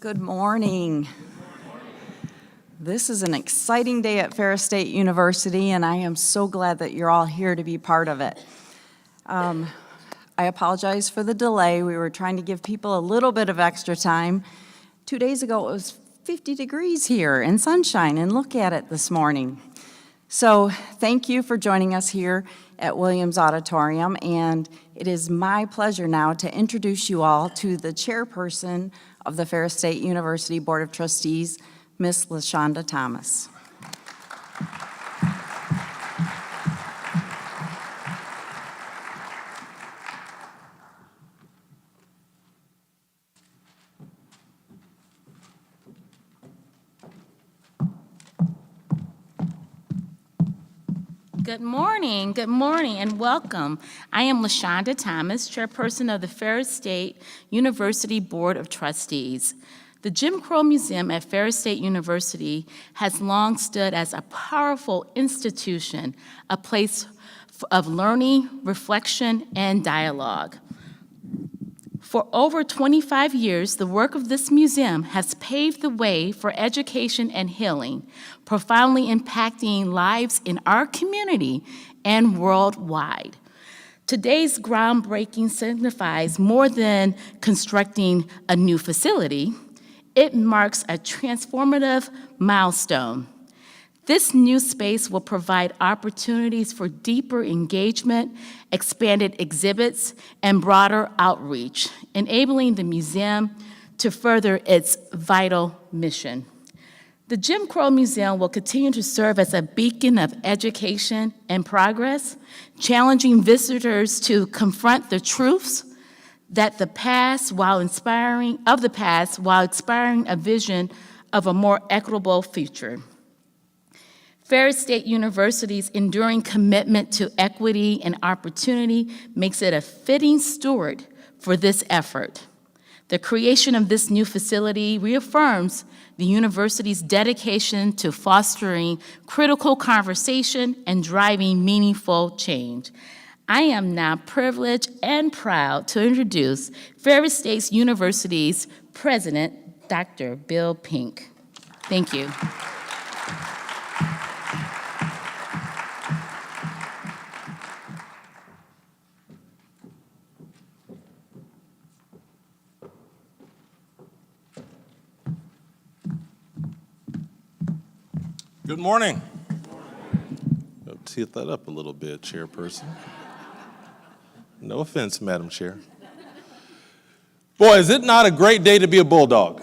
Good morning. This is an exciting day at Ferris State University, and I am so glad that you're all here to be part of it. I apologize for the delay. We were trying to give people a little bit of extra time. 2 days ago, it was 50 degrees here and sunshine, and look at it this morning. So thank you for joining us here at Williams Auditorium, and it is my pleasure now to introduce you all to the chairperson of the Ferris State University Board of Trustees, Ms. LaShonda Thomas. Good morning, and welcome. I am LaShonda Thomas, chairperson of the Ferris State University Board of Trustees. The Jim Crow Museum at Ferris State University has long stood as a powerful institution, a place of learning, reflection, and dialogue. For over 25 years, the work of this museum has paved the way for education and healing, profoundly impacting lives in our community and worldwide. Today's groundbreaking signifies more than constructing a new facility. It marks a transformative milestone. This new space will provide opportunities for deeper engagement, expanded exhibits, and broader outreach, enabling the museum to further its vital mission. The Jim Crow Museum will continue to serve as a beacon of education and progress, challenging visitors to confront the truths that the past while inspiring a vision of a more equitable future. Ferris State University's enduring commitment to equity and opportunity makes it a fitting steward for this effort. The creation of this new facility reaffirms the university's dedication to fostering critical conversation and driving meaningful change. I am now privileged and proud to introduce Ferris State University's president, Dr. Bill Pink. Thank you. Good morning. Tee that up a little bit, Chairperson. No offense, Madam Chair. Boy, is it not a great day to be a Bulldog?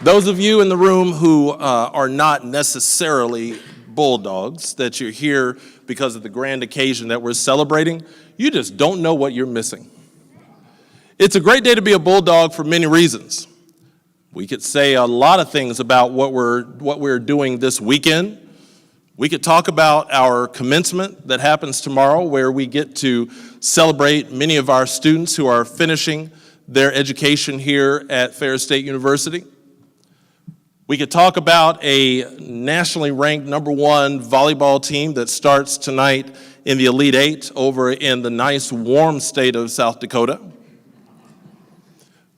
Those of you in the room who are not necessarily Bulldogs, that you're here because of the grand occasion that we're celebrating, you just don't know what you're missing. It's a great day to be a Bulldog for many reasons. We could say a lot of things about what we're doing this weekend. We could talk about our commencement that happens tomorrow, where we get to celebrate many of our students who are finishing their education here at Ferris State University. We could talk about a nationally ranked #1 volleyball team that starts tonight in the Elite Eight over in the nice warm state of South Dakota.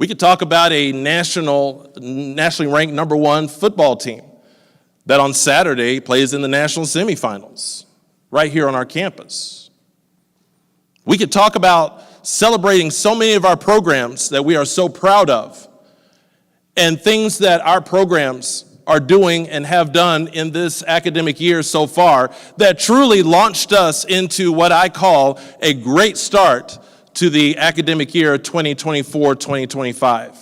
We could talk about a nationally ranked #1 football team that on Saturday plays in the national semifinals right here on our campus. We could talk about celebrating so many of our programs that we are so proud of, and things that our programs are doing and have done in this academic year so far that truly launched us into what I call a great start to the academic year 2024-2025.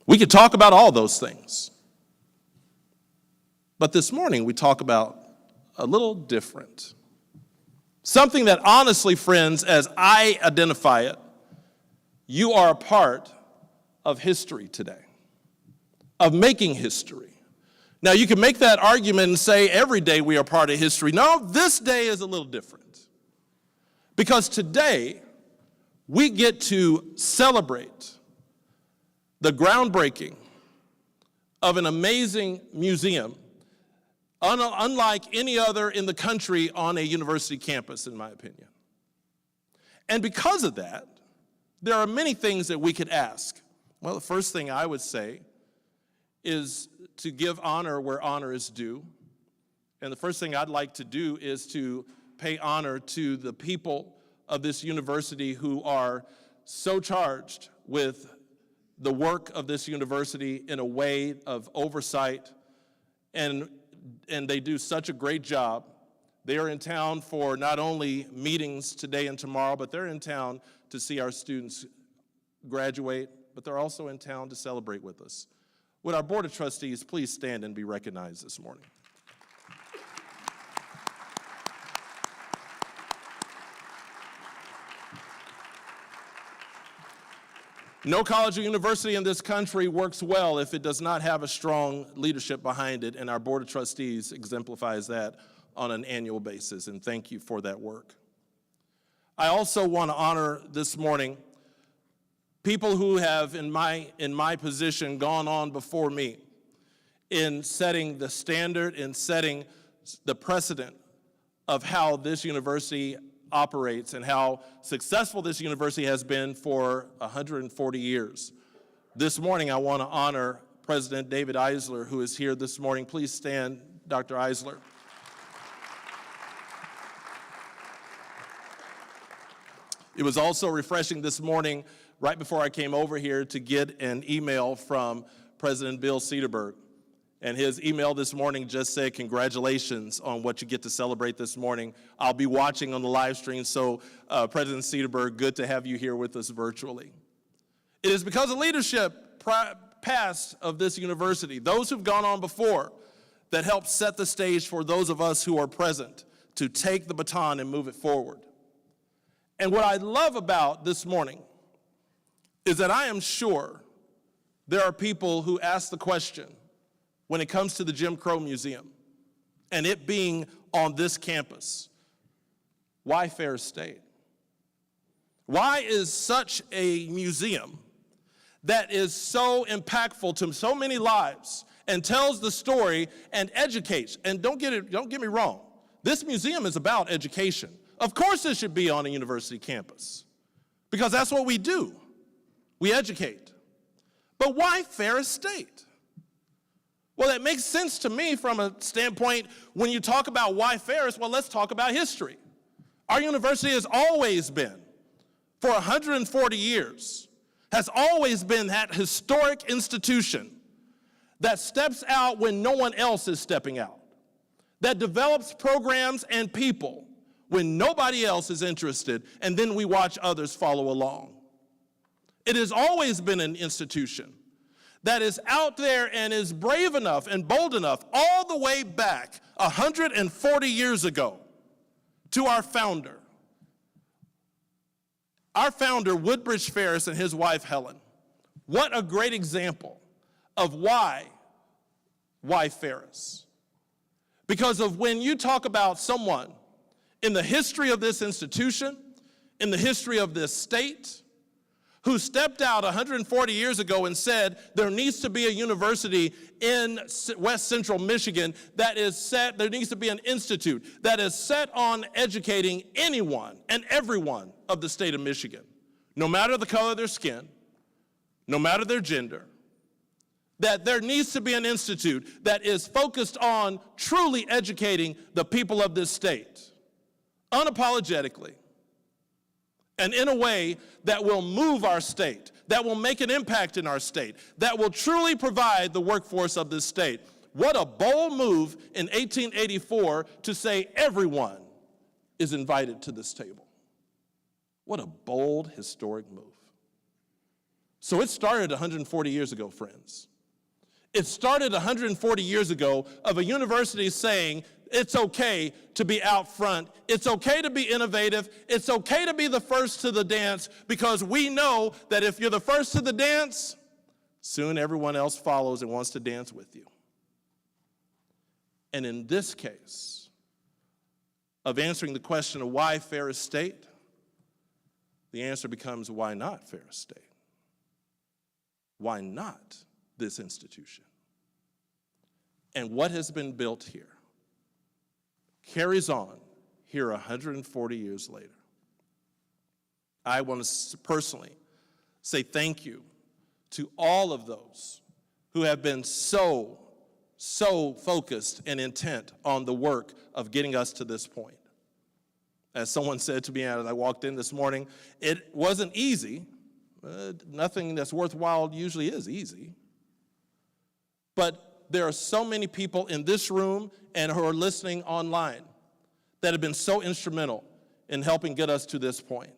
We could talk about all those things. But this morning we talk about a little different. Something that honestly, friends, as I identify it, you are a part of history today, of making history. Now you can make that argument and say every day we are part of history. No, this day is a little different. Because today, we get to celebrate the groundbreaking of an amazing museum, unlike any other in the country on a university campus, in my opinion. And because of that, There are many things that we could ask. Well, the first thing I would say is to give honor where honor is due. And the first thing I'd like to do is to pay honor to the people of this university who are so charged with the work of this university in a way of oversight, and they do such a great job. They are in town for not only meetings today and tomorrow, but they're in town to see our students graduate, but they're also in town to celebrate with us. Would our Board of Trustees please stand and be recognized this morning? No college or university in this country works well if it does not have a strong leadership behind it, and our Board of Trustees exemplifies that on an annual basis, and thank you for that work. I also want to honor this morning people who have, in my position, gone on before me in setting the standard, in setting the precedent of how this university operates and how successful this university has been for 140 years. This morning, I want to honor President David Eisler, who is here this morning. Please stand, Dr. Eisler. It was also refreshing this morning, right before I came over here, to get an email from President Bill Cederberg. And his email this morning just said, congratulations on what you get to celebrate this morning. I'll be watching on the live stream, so President Cederberg, good to have you here with us virtually. It is because of leadership past of this university, those who've gone on before, that helped set the stage for those of us who are present to take the baton and move it forward. And what I love about this morning is that I am sure there are people who ask the question, when it comes to the Jim Crow Museum and it being on this campus, why Ferris State? Why is such a museum that is so impactful to so many lives and tells the story and educates? And don't get me wrong, this museum is about education. Of course it should be on a university campus, because that's what we do. We educate. But why Ferris State? Well, that makes sense to me from a standpoint, when you talk about why Ferris, well, let's talk about history. Our university has always been, for 140 years, has always been that historic institution that steps out when no one else is stepping out, that develops programs and people when nobody else is interested, and then we watch others follow along. It has always been an institution that is out there and is brave enough and bold enough all the way back 140 years ago to our founder. Our founder, Woodbridge Ferris, and his wife, Helen. What a great example of why Ferris. Because of when you talk about someone in the history of this institution, in the history of this state, who stepped out 140 years ago and said there needs to be a university in West Central Michigan that is set, there needs to be an institute that is set on educating anyone and everyone of the state of Michigan, no matter the color of their skin, no matter their gender, that there needs to be an institute that is focused on truly educating the people of this state, unapologetically, and in a way that will move our state, that will make an impact in our state, that will truly provide the workforce of this state. What a bold move in 1884 to say everyone is invited to this table. What a bold, historic move. So it started 140 years ago, friends. It started 140 years ago of a university saying it's okay to be out front. It's okay to be innovative. It's okay to be the first to the dance, because we know that if you're the first to the dance, soon everyone else follows and wants to dance with you. And in this case of answering the question of why Ferris State, the answer becomes why not Ferris State? Why not this institution? And what has been built here carries on here 140 years later. I want to personally say thank you to all of those who have been so focused and intent on the work of getting us to this point. As someone said to me as I walked in this morning, it wasn't easy. Nothing that's worthwhile usually is easy. But there are so many people in this room and who are listening online that have been so instrumental in helping get us to this point.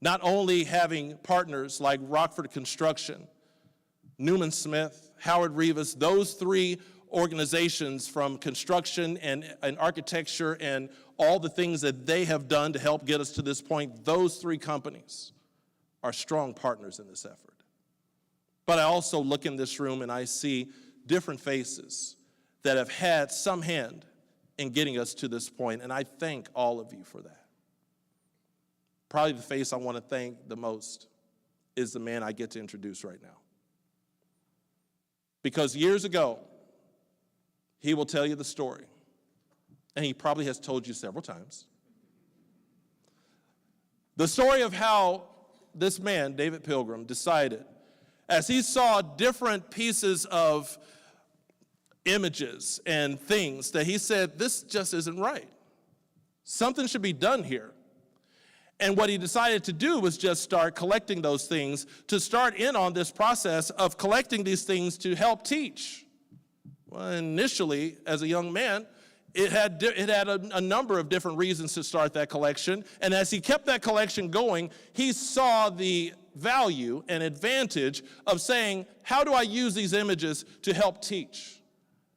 Not only having partners like Rockford Construction, Newman Smith, Howard Rivas, those three organizations from construction and architecture and all the things that they have done to help get us to this point, those three companies are strong partners in this effort. But I also look in this room and I see different faces that have had some hand in getting us to this point, and I thank all of you for that. Probably the face I want to thank the most is the man I get to introduce right now. Because years ago, he will tell you the story, and he probably has told you several times. The story of how this man, David Pilgrim, decided, as he saw different pieces of images and things, that he said, this just isn't right. Something should be done here. And what he decided to do was just start collecting those things, to start in on this process of collecting these things to help teach. Well, initially, as a young man, it had a number of different reasons to start that collection. And as he kept that collection going, he saw the value and advantage of saying, how do I use these images to help teach,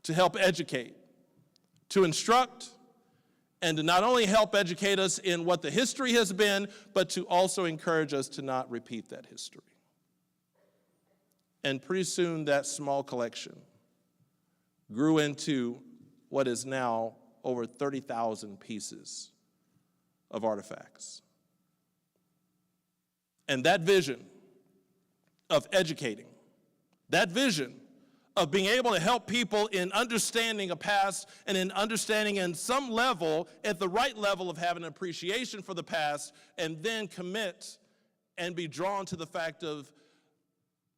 to help educate, to instruct, and to not only help educate us in what the history has been, but to also encourage us to not repeat that history. And pretty soon that small collection grew into what is now over 30,000 pieces of artifacts. And that vision of educating, that vision of being able to help people in understanding a past and in understanding in some level, at the right level of having an appreciation for the past, and then commit and be drawn to the fact of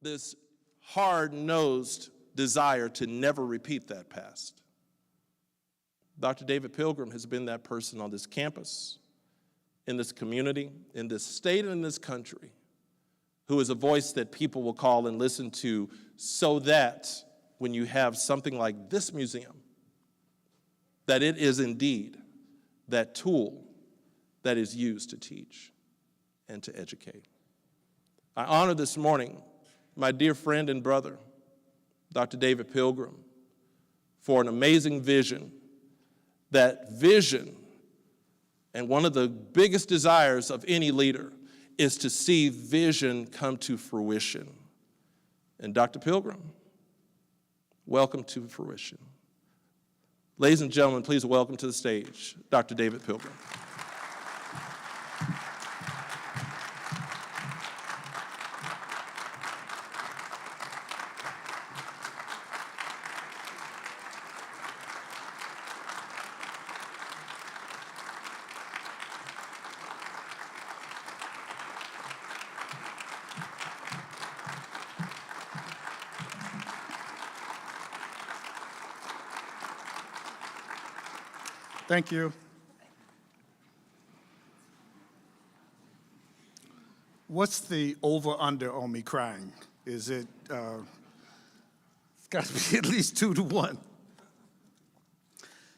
this hard-nosed desire to never repeat that past. Dr. David Pilgrim has been that person on this campus, in this community, in this state, and in this country, who is a voice that people will call and listen to, so that when you have something like this museum, that it is indeed that tool that is used to teach and to educate. I honor this morning my dear friend and brother, Dr. David Pilgrim, for an amazing vision. That vision, and one of the biggest desires of any leader, is to see vision come to fruition. And Dr. Pilgrim, welcome to fruition. Ladies and gentlemen, please welcome to the stage Dr. David Pilgrim. Thank you. What's the over-under on me crying? Is it, it's got to be at least 2-1.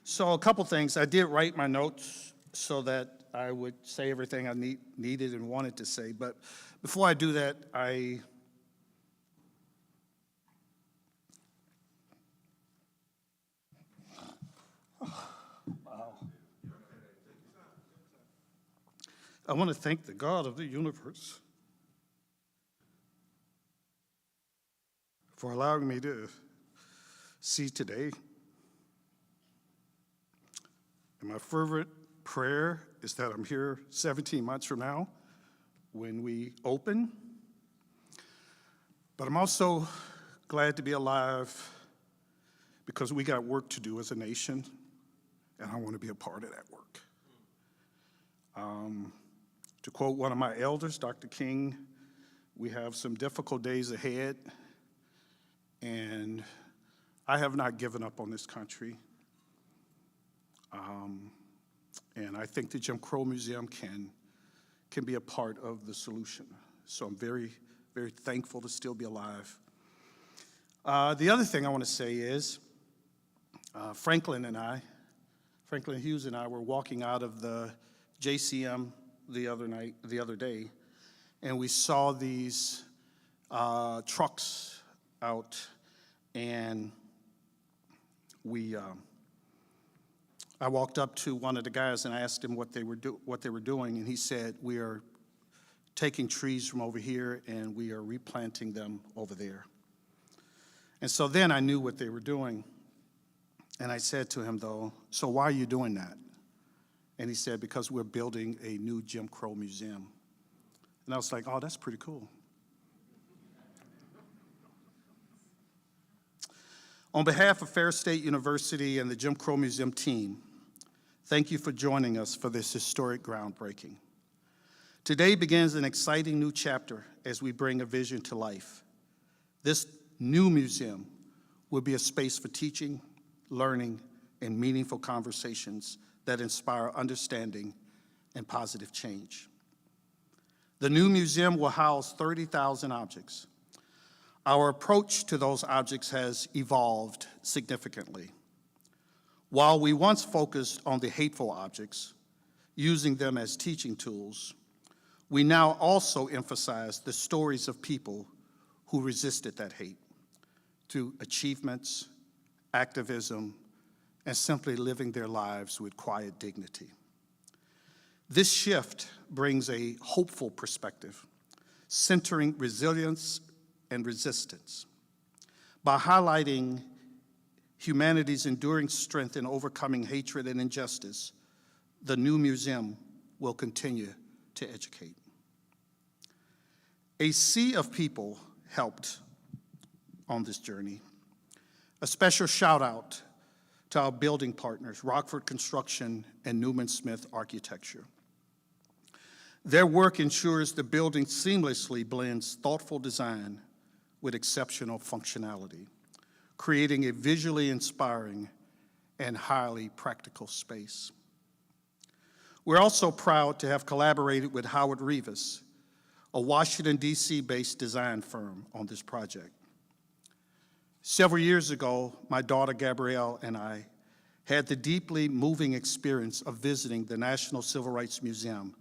So a couple things. I did write my notes so that I would say everything I needed and wanted to say. But before I do that, I want to thank the God of the universe for allowing me to see today. And my fervent prayer is that I'm here 17 months from now when we open. But I'm also glad to be alive because we got work to do as a nation, and I want to be a part of that work. To quote one of my elders, Dr. King, We have some difficult days ahead, and I have not given up on this country. And I think the Jim Crow Museum can be a part of the solution. So I'm very, very thankful to still be alive. The other thing I want to say is, Franklin Hughes and I were walking out of the JCM the other day, and we saw these trucks out, and I walked up to one of the guys and I asked him what they were doing, and he said, "We are taking trees from over here and we are replanting them over there." And so then I knew what they were doing, and I said to him, though, "So why are you doing that?" And he said, "Because we're building a new Jim Crow museum." And I was like, "Oh, that's pretty cool." On behalf of Ferris State University and the Jim Crow Museum team, thank you for joining us for this historic groundbreaking. Today begins an exciting new chapter as we bring a vision to life. This new museum will be a space for teaching, learning, and meaningful conversations that inspire understanding and positive change. The new museum will house 30,000 objects. Our approach to those objects has evolved significantly. While we once focused on the hateful objects, using them as teaching tools, we now also emphasize the stories of people who resisted that hate through achievements, activism, and simply living their lives with quiet dignity. This shift brings a hopeful perspective, centering resilience and resistance. By highlighting humanity's enduring strength in overcoming hatred and injustice, the new museum will continue to educate. A sea of people helped on this journey. A special shout out to our building partners, Rockford Construction and Newman Smith Architecture. Their work ensures the building seamlessly blends thoughtful design with exceptional functionality, creating a visually inspiring and highly practical space. We're also proud to have collaborated with Howard Reavis, a Washington, D.C.-based design firm, on this project. Several years ago, my daughter Gabrielle and I had the deeply moving experience of visiting the National Civil Rights Museum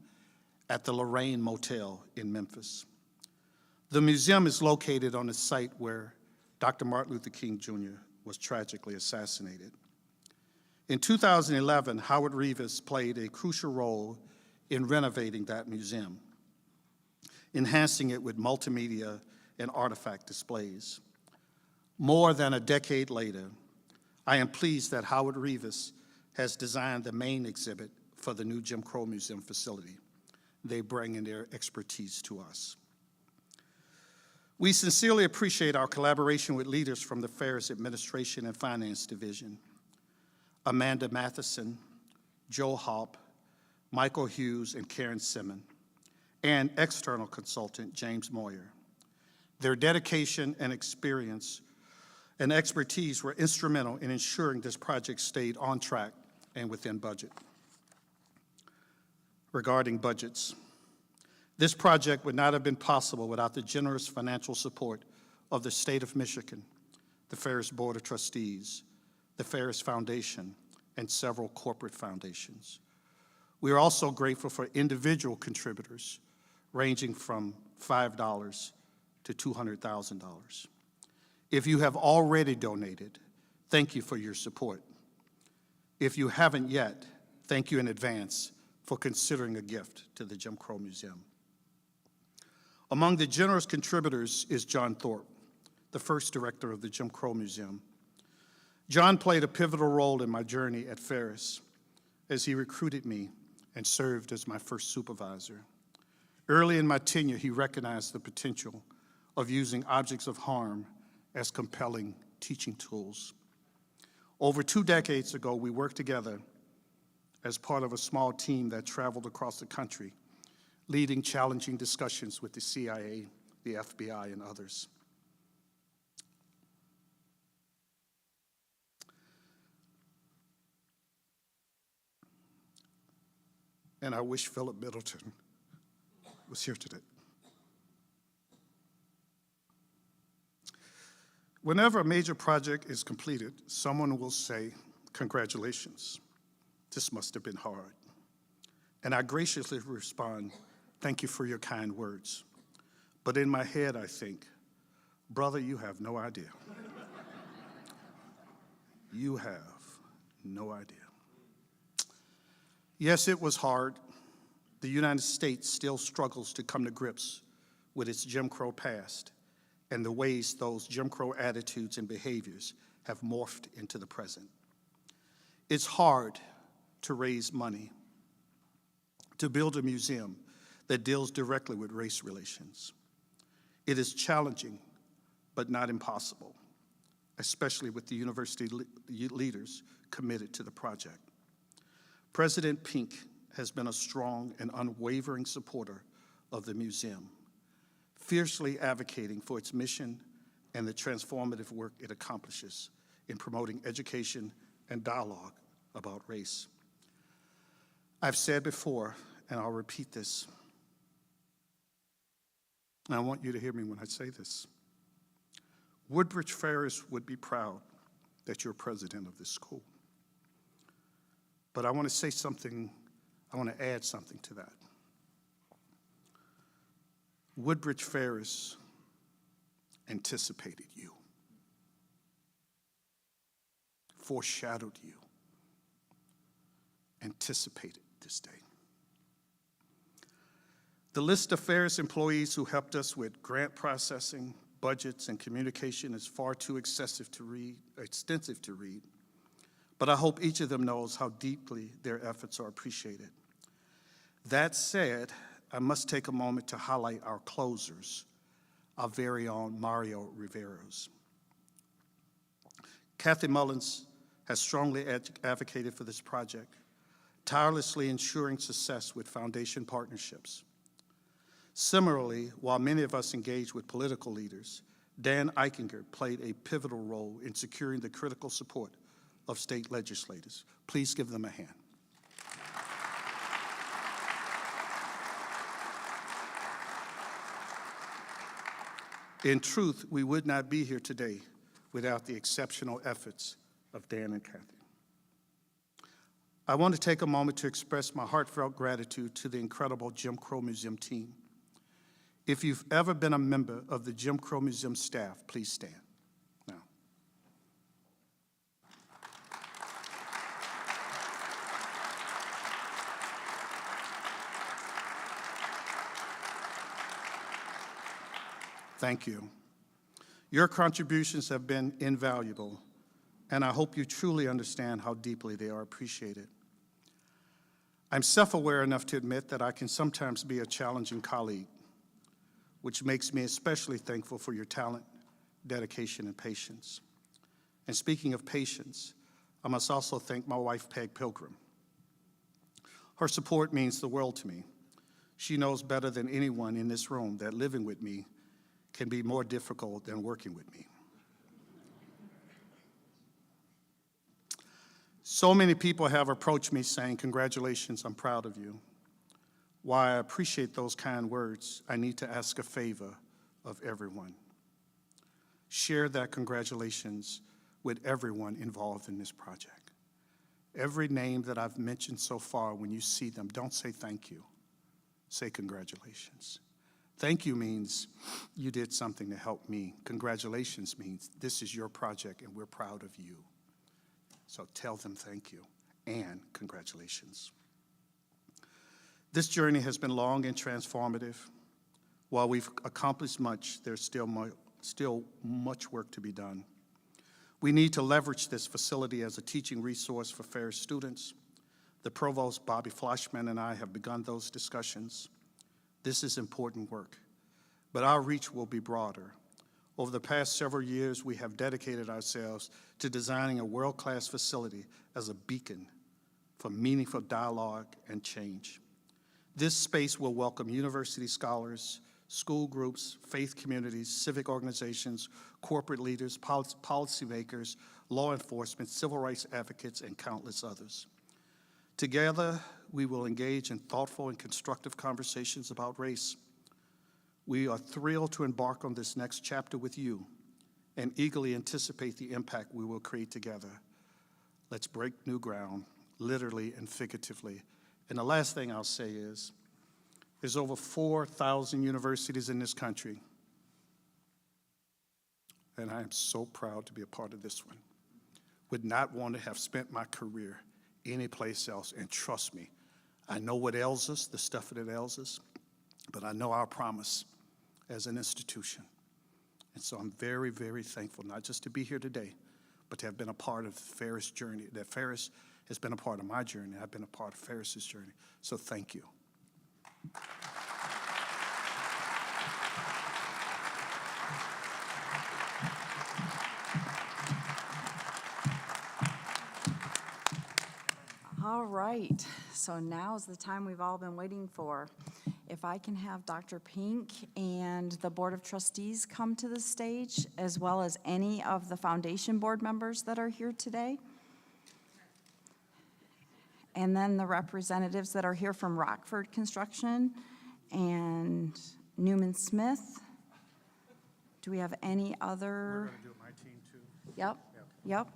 at the Lorraine Motel in Memphis. The museum is located on the site where Dr. Martin Luther King Jr. was tragically assassinated. In 2011, Howard Reavis played a crucial role in renovating that museum, enhancing it with multimedia and artifact displays. More than a decade later, I am pleased that Howard Reavis has designed the main exhibit for the new Jim Crow Museum facility. They bring in their expertise to us. We sincerely appreciate our collaboration with leaders from the Ferris Administration and Finance Division, Amanda Matheson, Joe Hopp, Michael Hughes, and Karen Simmon, and external consultant James Moyer. Their dedication and experience and expertise were instrumental in ensuring this project stayed on track and within budget. Regarding budgets, this project would not have been possible without the generous financial support of the State of Michigan, the Ferris Board of Trustees, the Ferris Foundation, and several corporate foundations. We are also grateful for individual contributors ranging from $5 to $200,000. If you have already donated, thank you for your support. If you haven't yet, thank you in advance for considering a gift to the Jim Crow Museum. Among the generous contributors is John Thorpe, the first director of the Jim Crow Museum. John played a pivotal role in my journey at Ferris as he recruited me and served as my first supervisor. Early in my tenure, he recognized the potential of using objects of harm as compelling teaching tools. Over 2 decades ago, we worked together as part of a small team that traveled across the country, leading challenging discussions with the CIA, the FBI, and others. And I wish Philip Middleton was here today. Whenever a major project is completed, someone will say, "Congratulations, this must have been hard." And I graciously respond, "Thank you for your kind words." But in my head, I think, "Brother, you have no idea." You have no idea. Yes, it was hard. The United States still struggles to come to grips with its Jim Crow past and the ways those Jim Crow attitudes and behaviors have morphed into the present. It's hard to raise money to build a museum that deals directly with race relations. It is challenging, but not impossible, especially with the university leaders committed to the project. President Pink has been a strong and unwavering supporter of the museum, fiercely advocating for its mission and the transformative work it accomplishes in promoting education and dialogue about race. I've said before, and I'll repeat this, and I want you to hear me when I say this. Woodbridge Ferris would be proud that you're president of this school. But I want to say something, I want to add something to that. Woodbridge Ferris anticipated you, foreshadowed you, anticipated this day. The list of Ferris employees who helped us with grant processing, budgets, and communication is far too extensive to read, but I hope each of them knows how deeply their efforts are appreciated. That said, I must take a moment to highlight our closers, our very own Mario Riveros. Kathy Mullins has strongly advocated for this project, tirelessly ensuring success with foundation partnerships. Similarly, while many of us engage with political leaders, Dan Eichinger played a pivotal role in securing the critical support of state legislators. Please give them a hand. In truth, we would not be here today without the exceptional efforts of Dan and Kathy. I want to take a moment to express my heartfelt gratitude to the incredible Jim Crow Museum team. If you've ever been a member of the Jim Crow Museum staff, please stand now. Thank you. Your contributions have been invaluable, and I hope you truly understand how deeply they are appreciated. I'm self-aware enough to admit that I can sometimes be a challenging colleague, which makes me especially thankful for your talent, dedication, and patience. And speaking of patience, I must also thank my wife, Peg Pilgrim. Her support means the world to me. She knows better than anyone in this room that living with me can be more difficult than working with me. So many people have approached me saying, "Congratulations, I'm proud of you." While I appreciate those kind words, I need to ask a favor of everyone. Share that congratulations with everyone involved in this project. Every name that I've mentioned so far, when you see them, don't say thank you. Say congratulations. Thank you means you did something to help me. Congratulations means this is your project and we're proud of you. So tell them thank you and congratulations. This journey has been long and transformative. While we've accomplished much, there's still much work to be done. We need to leverage this facility as a teaching resource for Ferris students. The provost, Bobby Floshman, and I have begun those discussions. This is important work, but our reach will be broader. Over the past several years, we have dedicated ourselves to designing a world-class facility as a beacon for meaningful dialogue and change. This space will welcome university scholars, school groups, faith communities, civic organizations, corporate leaders, policymakers, law enforcement, civil rights advocates, and countless others. Together, we will engage in thoughtful and constructive conversations about race. We are thrilled to embark on this next chapter with you and eagerly anticipate the impact we will create together. Let's break new ground, literally and figuratively. And the last thing I'll say is, there's over 4,000 universities in this country, and I am so proud to be a part of this one. Would not want to have spent my career anyplace else, and trust me, I know what ails us, the stuff that ails us, but I know our promise as an institution. And so I'm very, very thankful, not just to be here today, but to have been a part of Ferris' journey, that Ferris has been a part of my journey. I've been a part of Ferris' journey. So thank you. All right, so now is the time we've all been waiting for. If I can have Dr. Pink and the Board of Trustees come to the stage, as well as any of the foundation board members that are here today. And then the representatives that are here from Rockford Construction and Newman Smith. Do we have any other? We're going to do my team too. Yep, yep.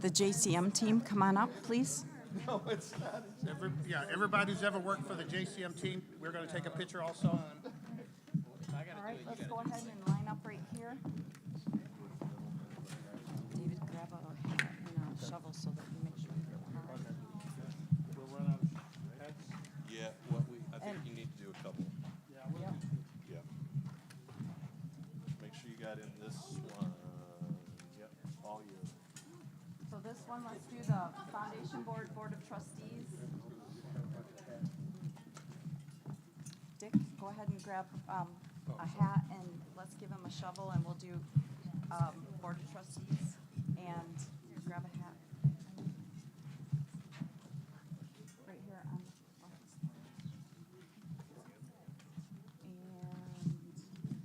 The JCM team, come on up, please. Everybody who's ever worked for the JCM team, we're going to take a picture also. All right, let's go ahead and line up right here. David, grab a hat and a shovel so that you make sure you get one on. We'll run out of heads. Yeah, I think you need to do a couple. Yep. Yeah. Make sure you got in this one. Yep, all you. So this one, let's do the Foundation Board, Board of Trustees. Dick, go ahead and grab a hat and let's give him a shovel and we'll do Board of Trustees and grab a hat. Right here on the left. And let's see, do we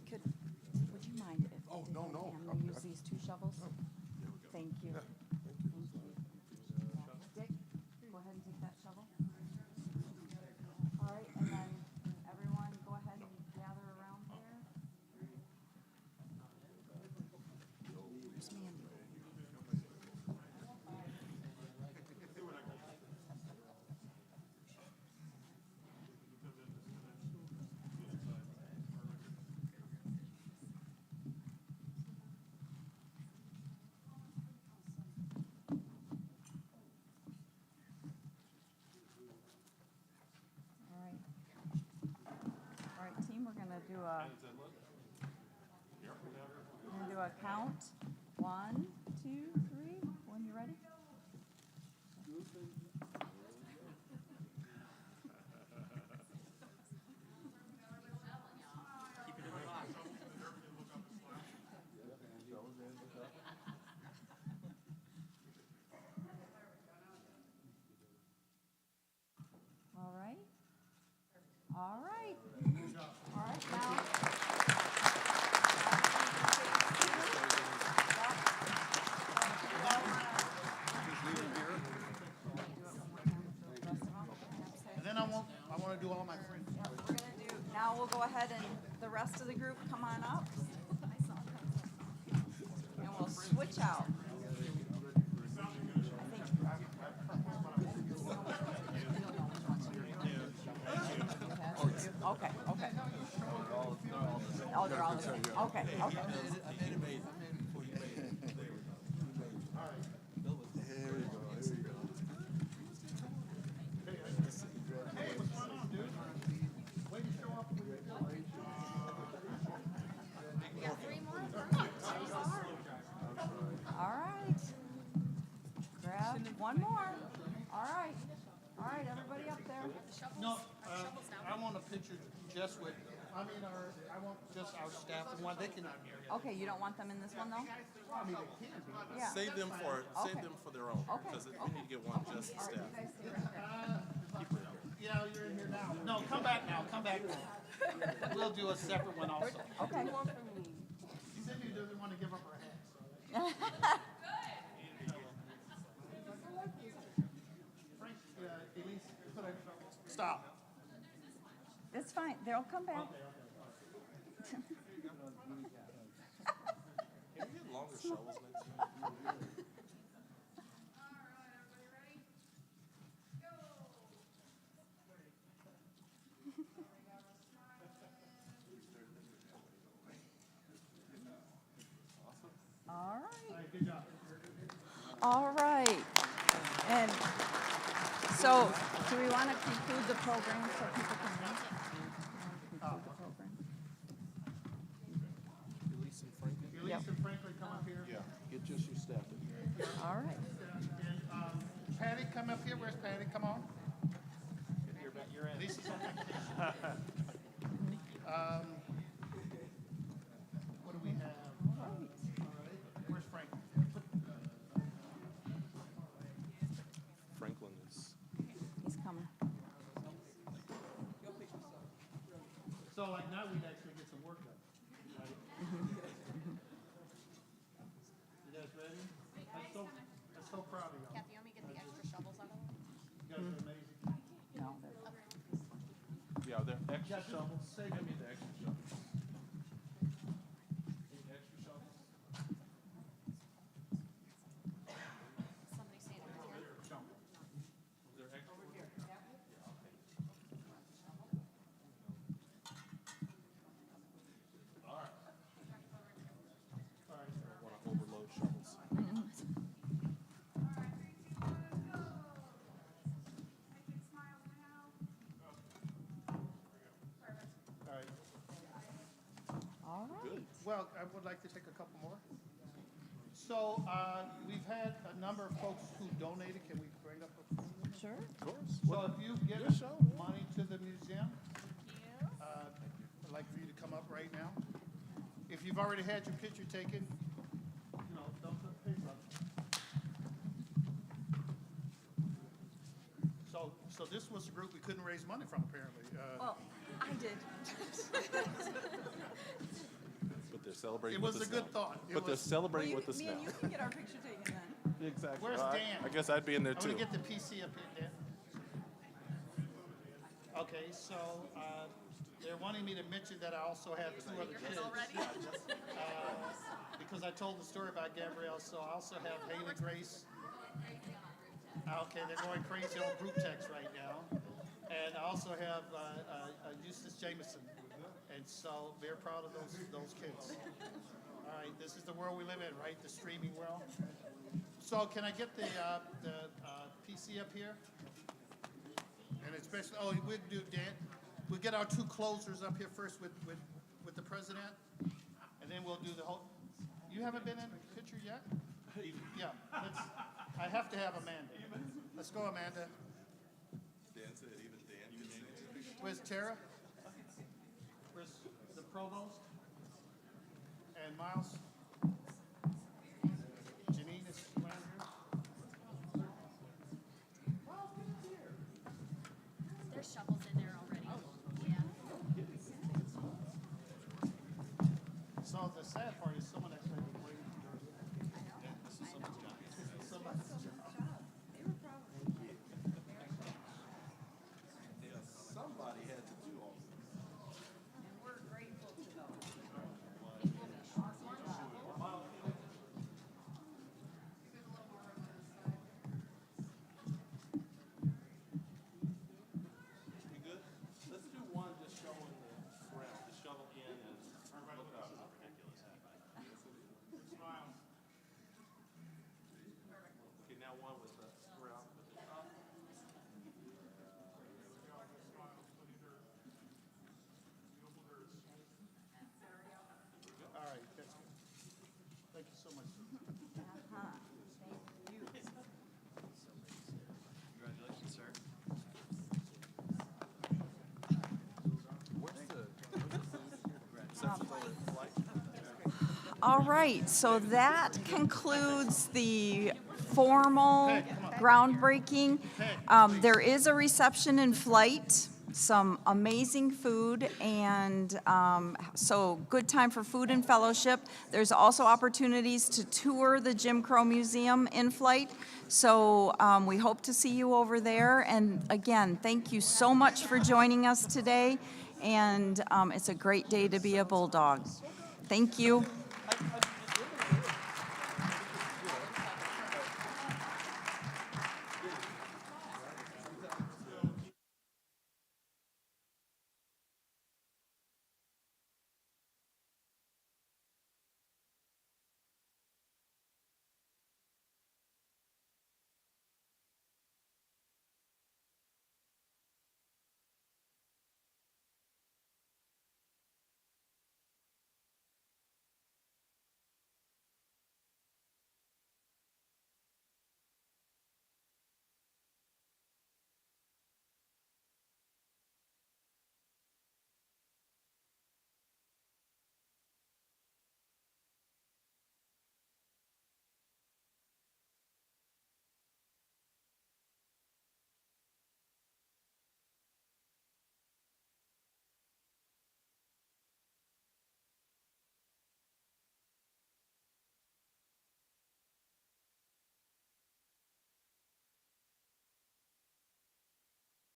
have, would you mind if Oh, you did no, have no. Pam use these two shovels? Thank you. Thank you. Dick, go ahead and take that shovel. All right, and then everyone go ahead and gather around here. Where's Mandy? All right, team, we're gonna do a count. 1, 2, 3. When you're ready. All right. All right. All right, now. And then I want to do all my friends. Yeah, we're gonna do, now we'll go ahead and the rest of the group come on up. And we'll switch out. Okay, okay. Oh, they're all the same. Okay, okay. Way to show up. One more. All right. All right, everybody up there. No, I want a picture just with, I want just our staff and one, they can, Okay, you don't want them in this one, though? they can be. Yeah. Save them for their own, Okay. because we need to get one just to All right, you staff. guys stay right there. Yeah, you're in here now. No, come back now. We'll do a separate one also. Okay. Cindy doesn't want to give up her hat. Frank, Elise, stop. It's fine. They'll come back. Can we get longer shovels next time? All right. Good job. All right. And so, do we want to conclude the program so people can leave? Conclude the program. Elise and Franklin? Elise and Franklin, come up here. Yeah, get just your staff in here. All right. And Patty, come up here. Where's Patty? Come on. You're in. Lisa's on vacation. What do we have? All right. Where's Franklin? Franklin is, He's coming. So like now we'd actually get some work done. Right? You guys ready? I'm so proud of y'all. Kathy, you want me to get the extra shovels out of them? You guys are amazing. No. yeah, they're extra Yeah, just shovels. say- Give me the extra shovels. Need extra shovels? Somebody say it over here. Is there extra? All right. I want to overload shovels. All right. All right. Well, I would like to take a couple more. So we've had a number of folks who donated. Can we bring up a few? Sure. Of course. So if you've given show. money to the museum, I'd like for you to come up right now. If you've already had your picture taken, don't put the paper up. So this was a group we couldn't raise money from, apparently. Well, I did. But they're celebrating It with was us a good now. thought. It But they're was- celebrating with us Me and now. you can get our picture taken then. Exactly. Where's Well, Dan? I guess I'd be in there I'm gonna too. get the PC up here, Dan. Okay, so they're wanting me to mention that I also have two other kids. Because I told the story about Gabrielle, so I also have Haley Grace. Okay, they're going crazy on group text right now. And I also have Eustace Jameson. And so they're proud of those kids. All right, this is the world we live in, right? The streaming world. So can I get the PC up here? And especially, we'll do Dan. We'll get our two closers up here first with the president, and then we'll do the whole. You haven't been in the picture yet? Yeah. I have to have Amanda. Let's go, Amanda. Dan said even Dan can see it. Where's Tara? Where's the provost? And Miles? Janine is around here? There's shovels in there already. Yeah. So the sad part is someone actually had to bring somebody's job. Somebody had to do all this. And we're grateful to those. All right, so that concludes the formal groundbreaking. There is a reception in flight, some amazing food, and so good time for food and fellowship. There's also opportunities to tour the Jim Crow Museum in flight, so we hope to see you over there. And again, thank you so much for joining us today, and it's a great day to be a Bulldog. Thank you.